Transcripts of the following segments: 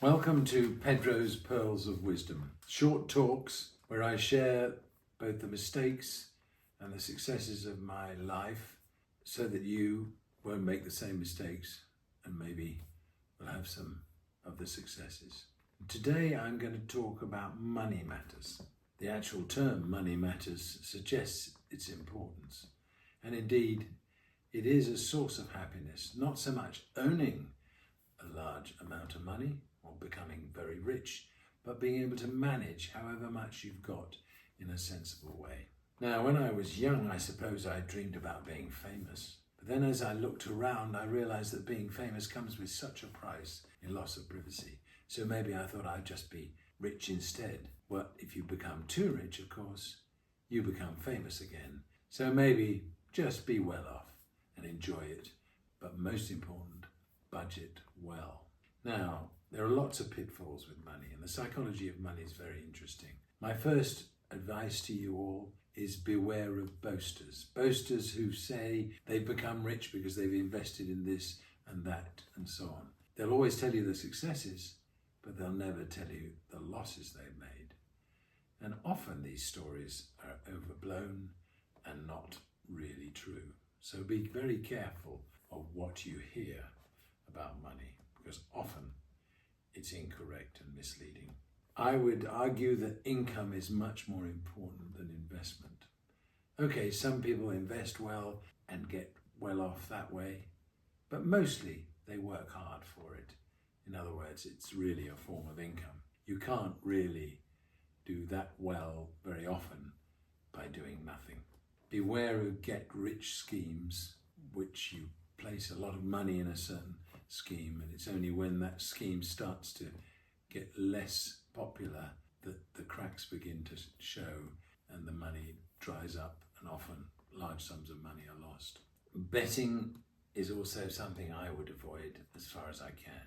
Welcome to Pedro's Pearls of Wisdom, short talks where I share both the mistakes and the successes of my life so that you won't make the same mistakes and maybe will have some of the successes. Today I'm going to talk about money matters. The actual term money matters suggests its importance, and indeed it is a source of happiness, not so much owning a large amount of money or becoming very rich, but being able to manage however much you've got in a sensible way. Now, when I was young, I suppose I dreamed about being famous. But then as I looked around, I realized that being famous comes with such a price in loss of privacy. So maybe I thought I'd just be rich instead. Well, if you become too rich, of course, you become famous again. So maybe just be well off and enjoy it. But most important, budget well. Now, there are lots of pitfalls with money, and the psychology of money is very interesting. My first advice to you all is beware of boasters. Boasters who say they've become rich because they've invested in this and that and so on. They'll always tell you the successes, but they'll never tell you the losses they've made. And often these stories are overblown and not really true. So be very careful of what you hear about money, because often it's incorrect and misleading. I would argue that income is much more important than investment. Okay, some people invest well and get well off that way, but mostly they work hard for it. In other words, it's really a form of income. You can't really do that well very often by doing nothing. Beware of get-rich schemes, which you place a lot of money in a certain scheme, and it's only when that scheme starts to get less popular that the cracks begin to show and the money dries up, and often large sums of money are lost. Betting is also something I would avoid as far as I can.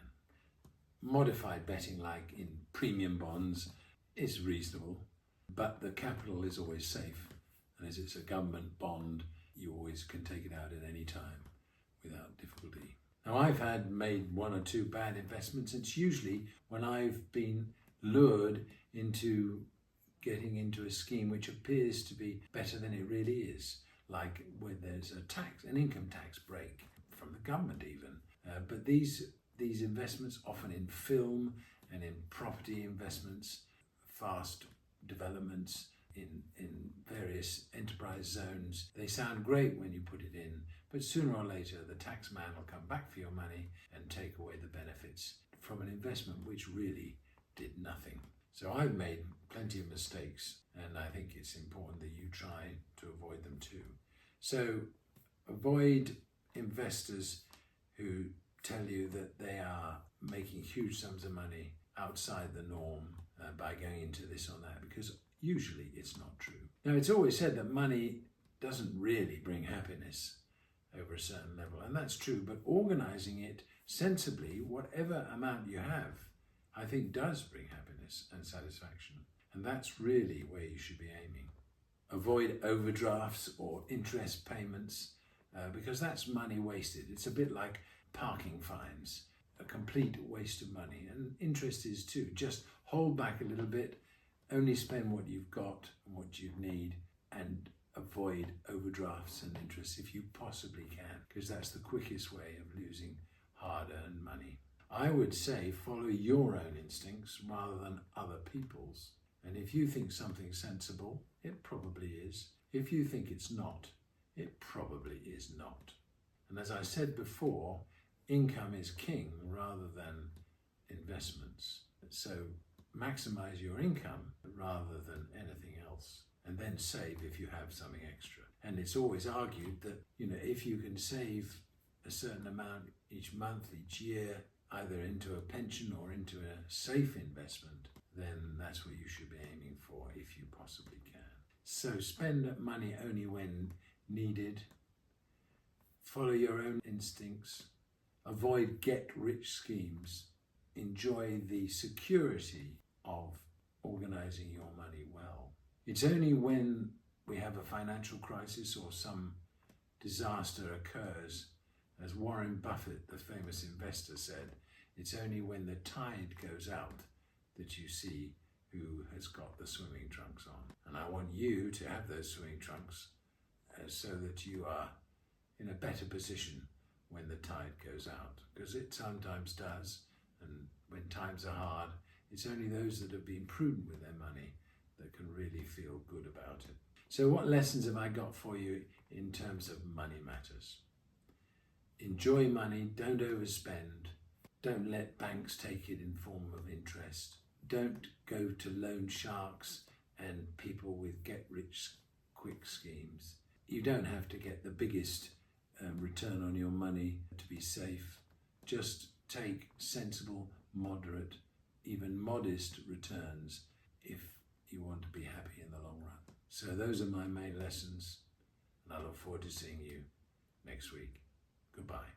Modified betting, like in premium bonds, is reasonable, but the capital is always safe, and as it's a government bond, you always can take it out at any time without difficulty. Now, I've made one or two bad investments. It's usually when I've been lured into getting into a scheme which appears to be better than it really is, like when there's an income tax break from the government even. But these investments, often in film and in property investments, fast developments in various enterprise zones, they sound great when you put it in, but sooner or later the tax man will come back for your money and take away the benefits from an investment which really did nothing. So I've made plenty of mistakes, and I think it's important that you try to avoid them too. So avoid investors who tell you that they are making huge sums of money outside the norm by going into this or that, because usually it's not true. Now, it's always said that money doesn't really bring happiness over a certain level, and that's true, but organizing it sensibly, whatever amount you have, I think does bring happiness and satisfaction, and that's really where you should be aiming. Avoid overdrafts or interest payments, because that's money wasted. It's a bit like parking fines, a complete waste of money, and interest is too. Just hold back a little bit, only spend what you've got and what you need, and avoid overdrafts and interest if you possibly can, because that's the quickest way of losing hard-earned money. I would say follow your own instincts rather than other people's. And if you think something's sensible, it probably is. If you think it's not, it probably is not. And as I said before, income is king rather than investments. So maximize your income rather than anything else, and then save if you have something extra. And it's always argued that, if you can save a certain amount each month, each year, either into a pension or into a safe investment, then that's what you should be aiming for if you possibly can. So spend money only when needed. Follow your own instincts. Avoid get-rich schemes. Enjoy the security of organizing your money well. It's only when we have a financial crisis or some disaster occurs, as Warren Buffett, the famous investor, said, It's only when the tide goes out that you see who has got the swimming trunks on. And I want you to have those swimming trunks so that you are in a better position when the tide goes out, because it sometimes does. And when times are hard, it's only those that have been prudent with their money that can really feel good about it. So what lessons have I got for you in terms of money matters? Enjoy money, don't overspend. Don't let banks take it in form of interest. Don't go to loan sharks and people with get-rich-quick schemes. You don't have to get the biggest return on your money to be safe. Just take sensible, moderate, even modest returns if you want to be happy in the long run. So those are my main lessons, and I look forward to seeing you next week. Goodbye.